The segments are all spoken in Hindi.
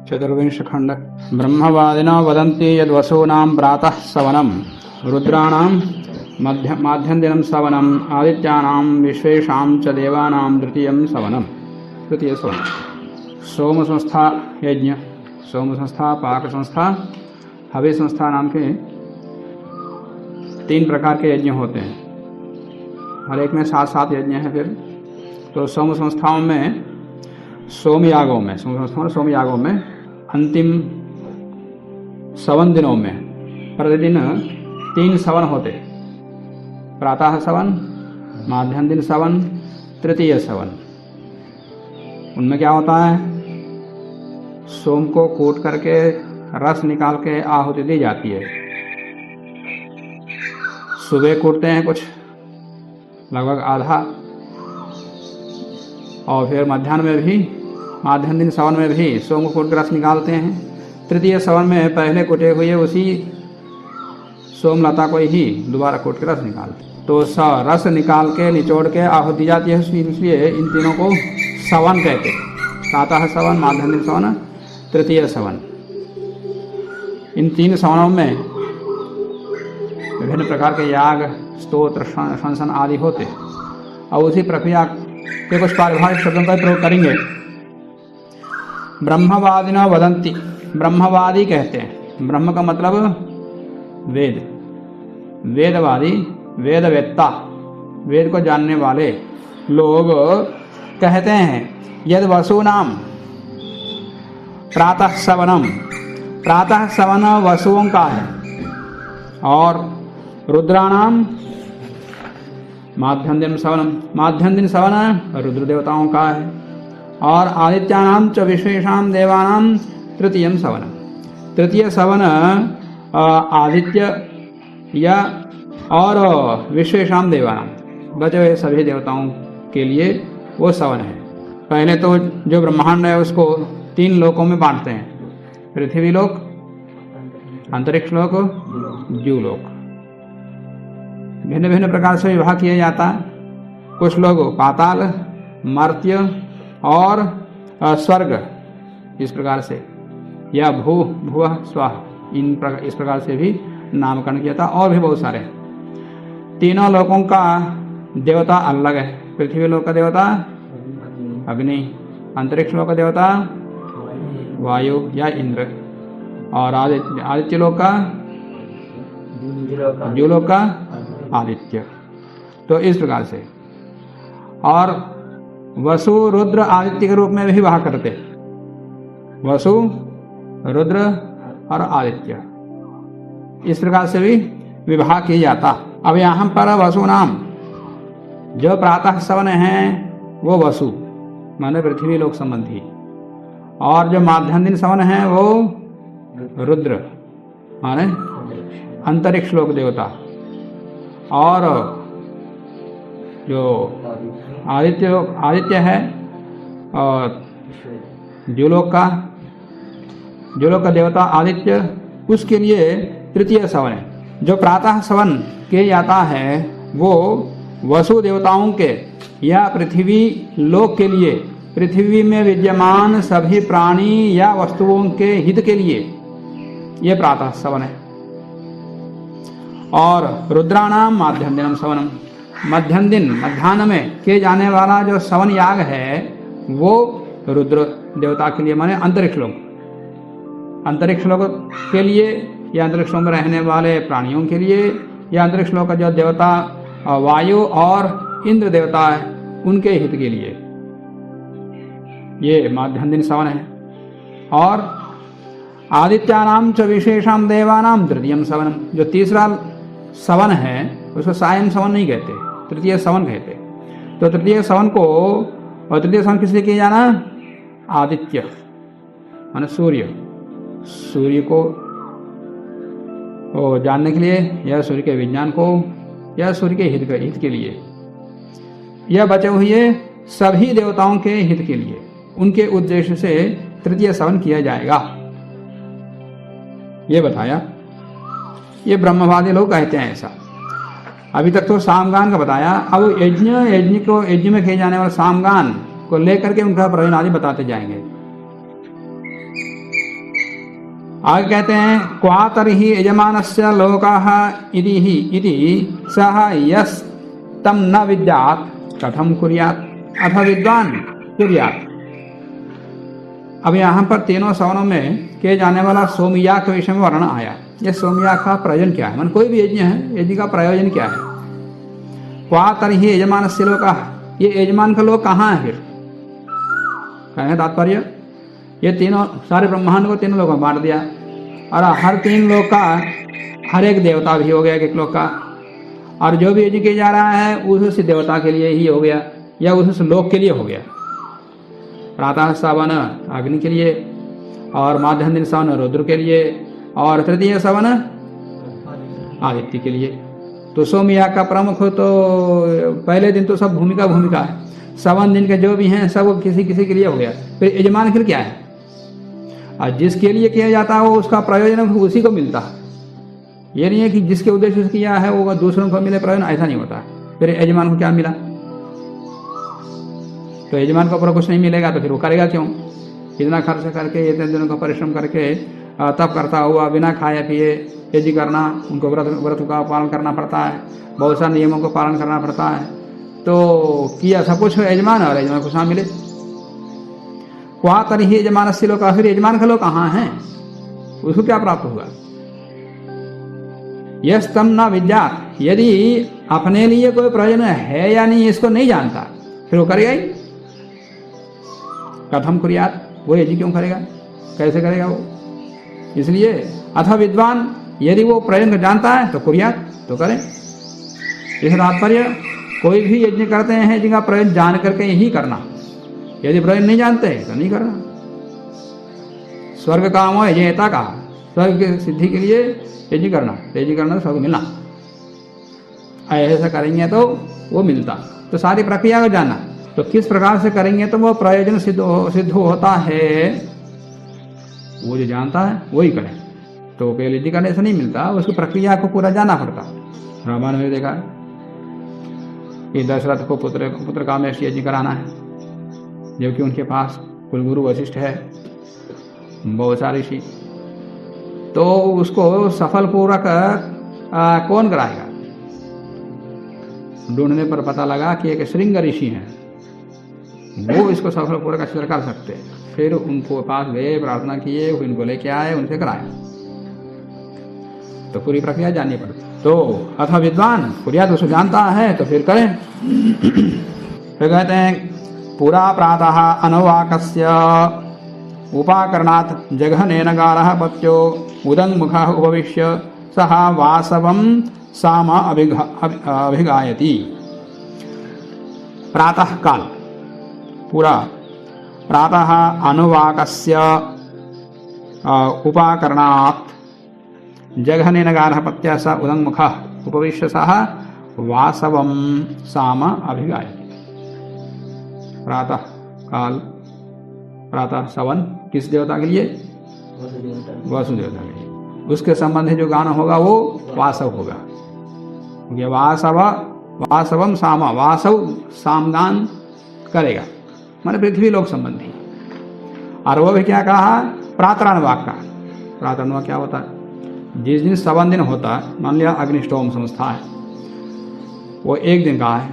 चतुर्विंश खंड। ब्रह्मवादिनो वदन्ति यद्वसूनां प्रातः सवनं रुद्राणां माध्यन्दिनं सवनम् आदित्यानां विश्वेषां च देवानां तृतीय सवनं। सोम संस्था यज्ञ, सोम संस्था, पाक संस्था, हवि संस्था नाम के 3 प्रकार के यज्ञ होते हैं। हर एक में 7 यज्ञ हैं। फिर तो सोम संस्थाओं में सोम यागों में अंतिम 7 दिनों में प्रतिदिन 3 सवन होते। प्रातः सवन, माध्याह्न दिन सवन, तृतीय सवन। उनमें क्या होता है, सोम को कूट करके रस निकाल के आहुति दी जाती है। सुबह कूटते हैं कुछ, लगभग आधा, और फिर माध्याह्न दिन सवन में भी सोम को कूट के रस निकालते हैं। तृतीय सवन में पहले कूटे हुए उसी सोमलता को ही दोबारा कूट के रस निकालते हैं। तो रस निकाल के निचोड़ के आहुति दी जाती है, इसलिए इन तीनों को सवन कहते हैं। प्रातः सवन, माध्याह्न दिन सवन, तृतीय सवन। इन 3 सवनों में विभिन्न प्रकार के याग, स्तोत्र, शंसन आदि होते। और उसी प्रक्रिया के कुछ पारिभाषिक शब्दों का प्रयोग करेंगे। ब्रह्मवादिनो वदन्ति, ब्रह्मवादी कहते हैं। ब्रह्म का मतलब वेद, वेदवादी, वेदवेत्ता, वेद को जानने वाले लोग कहते हैं यद वसूनाम प्रातः सवनम, प्रातः सवन वसुओं का है, और रुद्राणाम माध्याह्न दिन सवनम, माध्याह्न दिन सवन रुद्र देवताओं का है, और आदित्यानाम च विश्वेषां देवानां तृतीयं सवनम। तृतीय सवन आदित्य या और विश्वेषां देवानां, बचे हुए सभी देवताओं के लिए वो सवन है। पहले तो जो ब्रह्मांड है उसको 3 लोकों में बांटते हैं, पृथ्वी लोक, अंतरिक्ष लोक, जूलोक। भिन्न भिन्न प्रकार से विभाग किया जाता है। कुछ लोग पाताल, मर्त्य और स्वर्ग, इस प्रकार से, या भुवः स्वः, इस प्रकार से भी नामकरण किया था। और भी बहुत सारे। तीनों लोकों का देवता अलग है। पृथ्वी लोक का देवता अग्नि, अंतरिक्ष लोक का देवता वायु या इंद्र, और आदित्य लोक का, जूलोक का आदित्य। तो इस प्रकार से। और वसु, रुद्र, आदित्य के रूप में भी विवाह करते। वसु, रुद्र और आदित्य, इस प्रकार से भी विवाह किया जाता। अब यहाँ पर वसु नाम, जो प्रातः सवन हैं वो वसु माने पृथ्वी लोक संबंधी, और जो माध्याह्न दिन सवन हैं वो रुद्र माने अंतरिक्ष लोक देवता, और जो आदित्य है और जूलोक का देवता आदित्य, उसके लिए तृतीय सवन है। जो प्रातः सवन किया जाता है वो वसु देवताओं के या पृथ्वी लोक के लिए, पृथ्वी में विद्यमान सभी प्राणी या वस्तुओं के हित के लिए ये प्रातः सवन है। और रुद्राणाम माध्याह्न दिनम सवनम, मध्याह्न में किए जाने वाला जो सवन याग है वो रुद्र देवता के लिए माने अंतरिक्ष लोक के लिए, या अंतरिक्ष में रहने वाले प्राणियों के लिए, या अंतरिक्ष लोक का जो देवता वायु और इंद्र देवता है उनके हित के लिए ये माध्याह्न दिन सवन है। और आदित्यानाम च विशेषां देवानां तृतीयं सवनम, जो तीसरा सवन है उसको सायं सवन नहीं कहते, तृतीय सवन कहते। तो तृतीय सवन को, और तृतीय सवन किस लिए किया जाना, आदित्य माने सूर्य को जानने के लिए, या सूर्य के विज्ञान को, या सूर्य के हित के लिए, या बचे हुए सभी देवताओं के हित के लिए, उनके उद्देश्य से तृतीय सवन किया जाएगा, ये बताया। ये ब्रह्मवादी लोग कहते हैं ऐसा। अभी तक तो सामगान का बताया। अब यज्ञ में किए जाने वाले सामगान को लेकर के उनका प्रयोजन आदि बताते जाएंगे। आगे कहते हैं क्वा तर्हि यजमानस्य लोकाः इति सः यस्तम न विद्यात् कथम कुर्यात् अथ विद्वान कुर्यात्। अब यहाँ पर तीनों सवनों में किए जाने वाला सोमयाग के विषय में वर्णन आया। यह सोमयाग का प्रयोजन क्या है, मन कोई भी यज्ञ है, यज्ञ का प्रयोजन क्या है। क्वा तर्हि यजमानस्य लोकाः, ये यजमान का लोग कहाँ है फिर, कहने तात्पर्य ये तीनों सारे ब्रह्मांड को तीनों लोगों में बांट दिया और हर तीन लोग का हर एक देवता भी हो गया एक लोग का, और जो भी यज्ञ किया जा रहा है उस देवता के लिए ही हो गया या उस लोक के लिए हो गया। प्रातः सवन अग्नि के लिए और माध्याह्न दिन सवन रुद्र के लिए और तृतीय सवन आदित्य के लिए। तो सोमयाग का प्रमुख तो पहले दिन तो सब भूमिका है, सवन दिन के जो भी हैं सब किसी किसी के लिए हो गया। फिर यजमान फिर क्या है, और जिसके लिए किया जाता है वो उसका प्रयोजन उसी को मिलता है। ये नहीं है कि जिसके उद्देश्य से किया है वो दूसरों को मिले प्रयोजन, ऐसा नहीं होता। फिर यजमान को क्या मिला, तो यजमान को ऊपर कुछ नहीं मिलेगा तो फिर वो करेगा क्यों, इतना खर्च करके इतने दिनों का परिश्रम करके तब करता हुआ बिना खाए पिए यज्ञ करना, उनको व्रत का पालन करना पड़ता है, बहुत सारे नियमों को पालन करना पड़ता है। तो किया सब कुछ यजमान और यजमान को ना मिले। क्वा तर्हि यजमानस्य लोकाः, फिर यजमान के लोग कहाँ हैं, उसको क्या प्राप्त हुआ। यस्तम न विद्यात्, यदि अपने लिए कोई प्रयोजन है या नहीं इसको नहीं जानता फिर वो करेगा ही, कथम कुर्यात्, वो यज्ञ क्यों करेगा, कैसे करेगा वो। इसलिए अथ विद्वान, यदि वो प्रयोजन जानता है तो कुर्यात्, तो करें। इस तात्पर्य कोई भी यज्ञ करते हैं यज्ञ का प्रयोजन जान करके ही करना, यदि प्रयोजन नहीं जानते तो नहीं करना। स्वर्ग काम हो यज्ञता का, स्वर्ग की सिद्धि के लिए यज्ञ करना, यज्ञ करना तो स्वर्ग मिलना, ऐसा करेंगे तो वो मिलता। तो सारी प्रक्रिया को जानना, तो किस प्रकार से करेंगे तो वो प्रयोजन सिद्ध होता है, वो जो जानता है वही करे। तो केवल यज्ञ करने से नहीं मिलता, उसकी प्रक्रिया को पूरा जानना पड़ता। रामायण में देखा कि दशरथ को पुत्र कामेष्टि यज्ञ कराना है, जबकि उनके पास कुलगुरु वशिष्ठ है, बहुत सारे ऋषि, तो उसको सफल पूर्वक कौन कराएगा। ढूंढने पर पता लगा कि एक श्रृंग ऋषि हैं, वो इसको सफल पूर्वक अच्छी तरह कर सकते। फिर उनको पास गए, प्रार्थना किए, उनको लेके आए, उनसे कराया। तो पूरी प्रक्रिया जाननी पड़ती। तो अथा विद्वान कुर्यात्, उसको जानता है तो फिर करें। फिर कहते हैं पुरा प्रातः अनवाकस्य उपाकरणात् जघनेन गारः पत्यो उदङ्मुखः उपविश्य सः वासवं साम अभिगायति। प्रातः काल, पूरा प्रातः अनुवाकस्य उपाकरणात् जघनेन गारः पत्या स उदङ्मुखः उपविश्य सः वासवं साम अभिगायति। प्रातः काल, प्रातः सवन किस देवता के लिए, वासु देवता के लिए। उसके संबंधी जो गाना होगा वो वासव होगा। ये वासवम सामा, वासव सामगान करेगा, माने पृथ्वी लोक संबंधी। और वो भी क्या कहा, प्रातरानुवाक का। प्रातरानुवाक क्या होता है, जिस दिन सवन दिन होता है, मान लिया अग्निष्टोम संस्था है, वो एक दिन का है,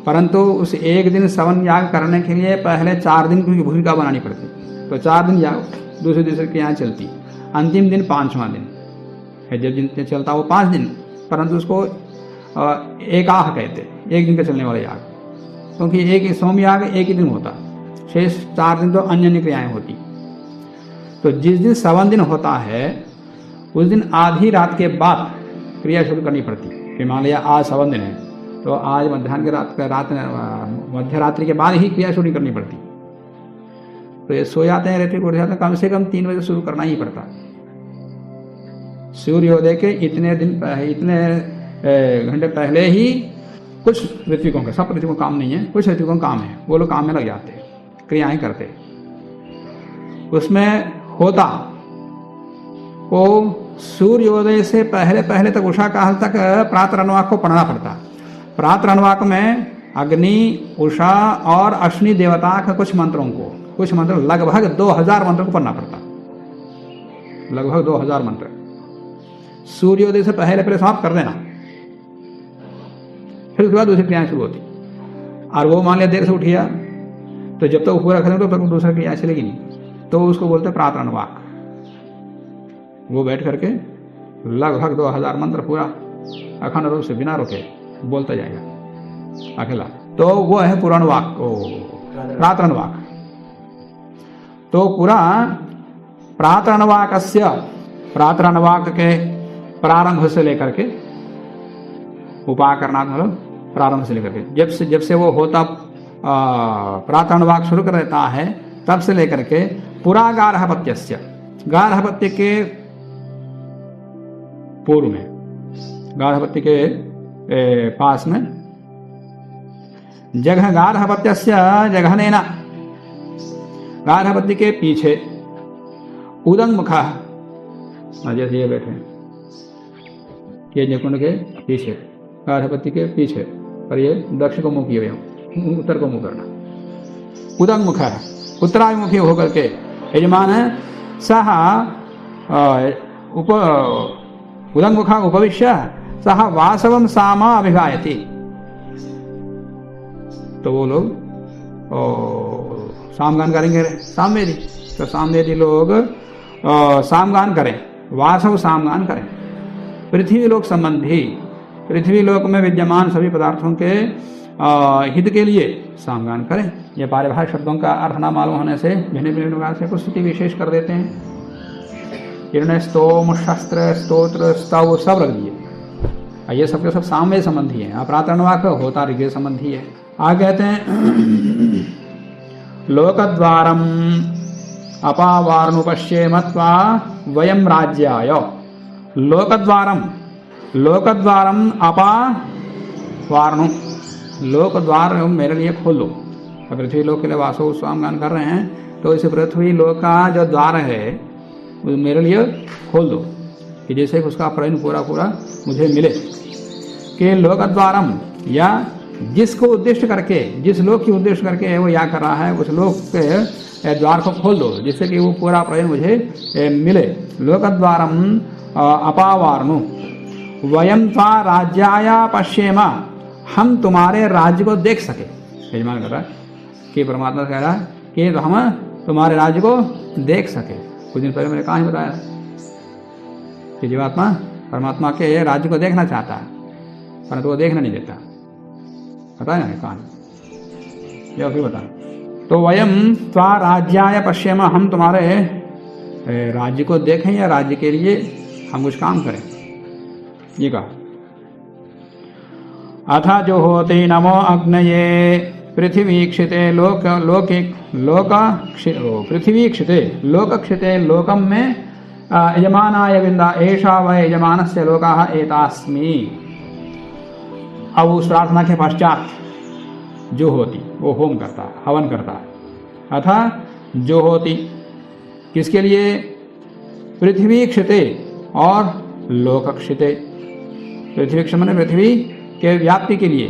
परंतु उस एक दिन सवन याग करने के लिए पहले 4 दिन की भूमिका बनानी पड़ती। तो 4 दिन याग दूसरे के यहाँ चलती, अंतिम दिन 5वां दिन है, जब दिन चलता वो 5 दिन, परंतु उसको एकाह कहते, एक दिन का चलने वाला याग, क्योंकि एक सोम याग एक ही दिन होता, शेष 4 दिन तो अन्य अन्य क्रियाएं होती। तो जिस दिन सवन दिन होता है उस दिन आधी रात के बाद क्रिया शुरू करनी पड़ती। मान लिया आज सवन दिन है, तो आज मध्याह्न के मध्य रात्रि के बाद ही क्रिया शुरू करनी पड़ती। तो ये सो जाते हैं, रेत्री को उठ जाते हैं, कम से कम 3 बजे शुरू करना ही पड़ता। सूर्योदय के इतने घंटे पहले ही कुछ ऋत्विकों का, सब ऋत्विकों काम नहीं है, कुछ ऋत्विकों काम है, वो लोग काम में लग जाते, क्रियाएं करते। उसमें होता को सूर्योदय से पहले तक उषा काल तक प्रातरानुवाक को पढ़ना पड़ता। प्रातरानुवाक में अग्नि, उषा और अश्विनी देवता के कुछ मंत्रों को, कुछ मंत्र लगभग 2000 मंत्रों को पढ़ना पड़ता। लगभग 2000 मंत्र। सूर्योदय से पहले पहले समाप्त कर देना, फिर उसके बाद दूसरी क्रियाएं शुरू होती। और वो मान लिया देर से उठिया, तो जब तक वो पूरा खत्म तो फिर दूसरा क्रिया चलेगी नहीं, तो उसको बोलते प्रातरण वाक। वो बैठ करके लगभग 2000 मंत्र पूरा अखंड रूप से बिना रुके बोलता जाएगा अकेला, तो वो है पुराण वाक, प्रातरण वाक। तो पूरा प्रातरण वाक के प्रारंभ से लेकर के उपाकरणात् मतलब प्रारंभ से लेकर के जब से वो होता प्रातरण वाक शुरू कर देता है, तब से लेकर के पुरा गार्हपत्यस्य, गार्हपत्य के पूर्व में, गार्हपत्य के पास में, जगह गार्हपत्यस्य जघनेन, गार्हपत्य के पीछे, उदंग मुखा, जैसे ये बैठे ये जकुंड के पीछे, गार्हपत्य के पीछे, और ये दक्षिण को मुख किए, उत्तर को मुख करना। उदंग मुख है, उत्तराभिमुखी होकर के यजमान है, सह उदंग मुखा उपविश्य सह वासवम सामा अभिगायति। तो वो लोग सामगान करेंगे, सामवेदी, तो सामवेदी लोग सामगान करें, वासव सामगान करें। पृथ्वी लोक संबंधी, पृथ्वी लोक में विद्यमान सभी पदार्थों के हित के लिए सामगान करें। ये पारिभाषिक शब्दों का अर्थ न मालूम होने से भिन्न भिन्न प्रकार से कुछ स्तुति विशेष कर देते हैं। इन्होंने स्तोम, शस्त्र, स्तोत्र, स्तव सब रख दिए। ये सबके सब सामवेद संबंधी है। प्रातरण वाक होता ऋग्वेद संबंधी है। आगे कहते हैं लोकद्वारम अपावारणुपश्येमत्वा वयम राज्याय। लोकद्वारम, लोकद्वारम अपावारणु, लोकद्वार मेरे लिए खोल दो। पृथ्वी लोक के लिए वासव स्वामगान कर रहे हैं, तो इस पृथ्वी लोक का जो द्वार है वो मेरे लिए खोल दो, कि जैसे उसका प्रयोजन पूरा पूरा मुझे मिले। कि लोकद्वारम, या जिसको उद्देश्य करके, जिस लोक की उद्देश्य करके वो या कर रहा है, उस लोक के द्वार को खोल दो, जिससे कि वो पूरा प्रयोजन मुझे मिले। लोकद्वारम अपावारणु वयम त्वा राज्याया पश्येमा, हम तुम्हारे राज्य को देख सके। यजमान कर रहा है कि परमात्मा कह रहा है कि हम तुम्हारे राज्य को देख सके। कुछ दिन पहले मैंने कहाँ ही बताया कि जीवात्मा परमात्मा के राज्य को देखना चाहता है, परंतु वो देखना नहीं देता। बताया ना कहानी, या फिर बता। तो वयम त्वा राज्याय पश्येम, हम तुम्हारे राज्य को देखें या राज्य के लिए हम कुछ काम करें। ये कहा अथा जो होते नमो अग्नये पृथ्वी क्षिते लोक लोके लोक पृथ्वी क्षिते लोक क्षिते लोकम में यजमानाय विंदा एषा वै यजमानस्य लोकाः एतास्मि। अब उस प्रार्थना के पश्चात जो होती वो होम करता है, हवन करता है। अथा जो होती किसके लिए? पृथ्वी क्षिते और लोक क्षिते। पृथ्वी क्षिते माने पृथ्वी के व्याप्ति के लिए,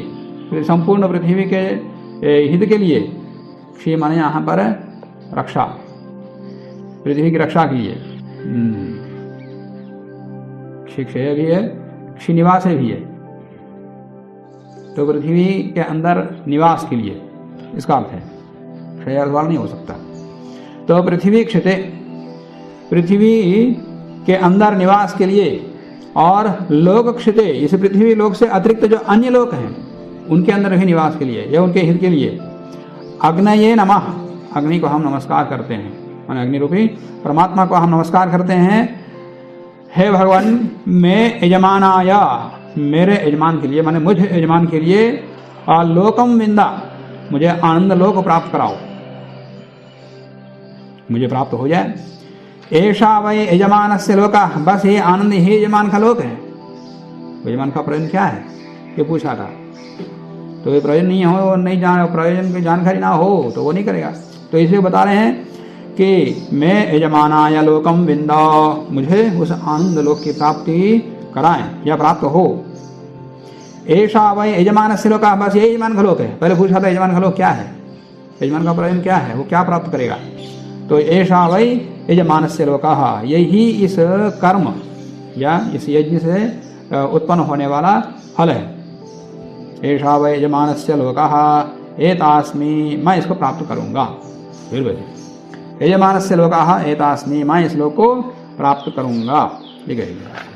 संपूर्ण पृथ्वी के हित के लिए। क्षय माने यहाँ पर रक्षा, पृथ्वी की रक्षा के लिए। क्षय भी है, क्षिनिवास भी है, तो पृथ्वी के अंदर निवास के लिए इसका अर्थ है। क्षय अर्थ वाला नहीं हो सकता। तो पृथ्वी क्षिते, पृथ्वी के अंदर निवास के लिए, और लोक क्षिते, इस पृथ्वी लोक से अतिरिक्त जो अन्य लोक हैं उनके अंदर भी निवास के लिए या उनके हित के लिए। अग्नये नमः, अग्नि को हम नमस्कार करते हैं, माने अग्नि रूपी परमात्मा को हम नमस्कार करते हैं। हे भगवान, मैं यजमानाया, मेरे यजमान के लिए, माने मुझ यजमान के लिए, लोकम विंदा, मुझे आनंद लोक प्राप्त कराओ, मुझे प्राप्त हो जाए। ऐसा वै यजमानस्य लोका, बस ये आनंद ही यजमान का लोक है। यजमान का प्रयोजन क्या है ये पूछा था, तो ये प्रयोजन नहीं हो, नहीं जान, प्रयोजन की जानकारी ना हो तो वो नहीं करेगा। तो इसे बता रहे हैं कि मैं यजमानाय लोकम विंदा, मुझे उस आनंद लोक की प्राप्ति कराएं या प्राप्त हो। ऐसा वै यजमानस्य लोका, बस ये यजमान का लोक है। पहले पूछा था यजमान का लोक क्या है, यजमान का प्रयोजन क्या है, वो क्या प्राप्त करेगा। तो ऐसा वै यजमानस्य लोकः, यही इस कर्म या इस यज्ञ से उत्पन्न होने वाला फल है। ऐसा वै यजमानस्य लोकः एतास्मि, मैं इसको प्राप्त करूँगा। फिर बोलिए यजमानस्य लोकः एतास्मि, मैं इस लोक को प्राप्त करूँगा। ये कहेगा।